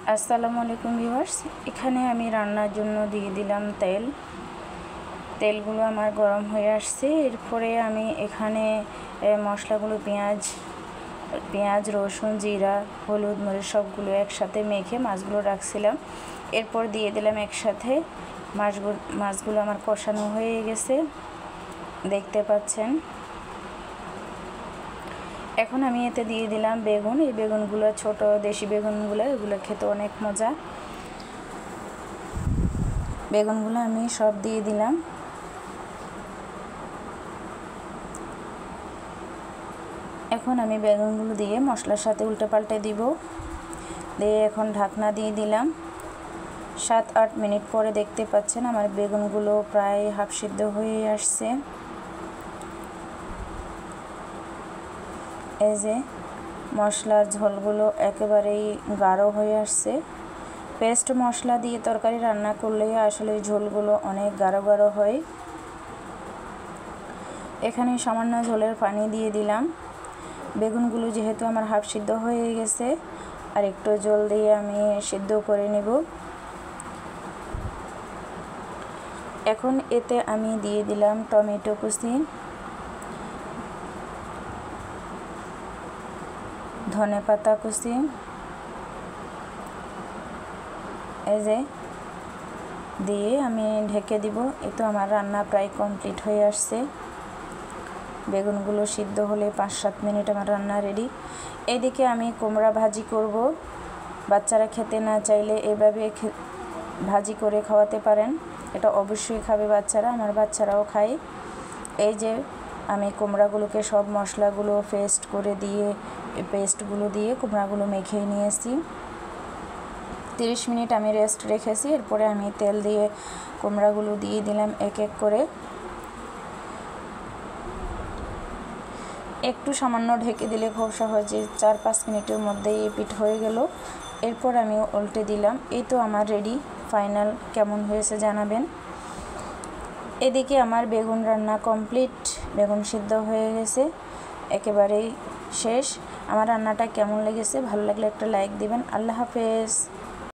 আসসালামু আলাইকুম ভিউয়ার্স। এখানে আমি রান্নার জন্য দিয়ে দিলাম তেলগুলো আমার গরম হয়ে আসছে। এরপরে আমি এখানে মশলাগুলো পেঁয়াজ রসুন জিরা হলুদ মরিচ সবগুলো একসাথে মেখে মাছগুলো রাখছিলাম। এরপর দিয়ে দিলাম একসাথে। মাছগুলো আমার কষানো হয়ে গেছে, দেখতে পাচ্ছেন। এখন আমি এতে দিয়ে দিলাম বেগুন। এই বেগুনগুলো ছোট দেশি বেগুনগুলো, এগুলো খেতে অনেক মজা। বেগুনগুলো আমি সব দিয়ে দিলাম। এখন আমি বেগুনগুলো দিয়ে মশলার সাথে উল্টে পাল্টে দিব। দিয়ে এখন ঢাকনা দিয়ে দিলাম। 7-8 মিনিট পরে দেখতে পাচ্ছেন আমার বেগুনগুলো প্রায় হাফ সিদ্ধ হয়ে আসছে। এই যে মশলার ঝোলগুলো একেবারেই গাঢ় হয়ে আসছে। পেস্ট মশলা দিয়ে তরকারি রান্না করলে আসলে ঝোলগুলো অনেক গাঢ় গাঢ় হয়। এখানে সামান্য ঝোলের পানি দিয়ে দিলাম। বেগুনগুলো যেহেতু আমার হাফ সিদ্ধ হয়ে গেছে, আর একটু জল দিয়ে আমি সিদ্ধ করে নেব। এখন এতে আমি দিয়ে দিলাম টমেটো কুচি, ধনেপাতা কুচি। এই যে দিয়ে আমি ঢেকে দিব। এই তো আমার রান্না প্রায় কমপ্লিট হয়ে আসছে। বেগুনগুলো সিদ্ধ হলে 5-7 মিনিট আমার রান্না রেডি। এদিকে আমি কুমড়া ভাজি করব। বাচ্চারা খেতে না চাইলে এভাবে ভাজি করে খাওয়াতে পারেন, এটা অবশ্যই খাবে বাচ্চারা, আমার বাচ্চারাও খায়। এই যে আমি কুমড়াগুলোকে সব মশলাগুলো পেস্টগুলো দিয়ে কুমড়াগুলো মেখে নিয়েছি। 30 মিনিট আমি রেস্ট রেখেছি। এরপরে আমি তেল দিয়ে কুমড়াগুলো দিয়ে দিলাম এক এক করে। একটু সামান্য ঢেকে দিলে খুব সহজে 4-5 মিনিটের মধ্যেই এপিট হয়ে গেল। এরপর আমি উল্টে দিলাম। এই তো আমার রেডি। ফাইনাল কেমন হয়েছে জানাবেন। এদিকে আমার বেগুন রান্না কমপ্লিট, বেগুন সিদ্ধ হয়ে গেছে, একেবারেই শেষ। আমার রান্নাটা কেমন লেগেছে, ভালো লাগলে একটা লাইক দিবেন। আল্লাহ হাফেজ।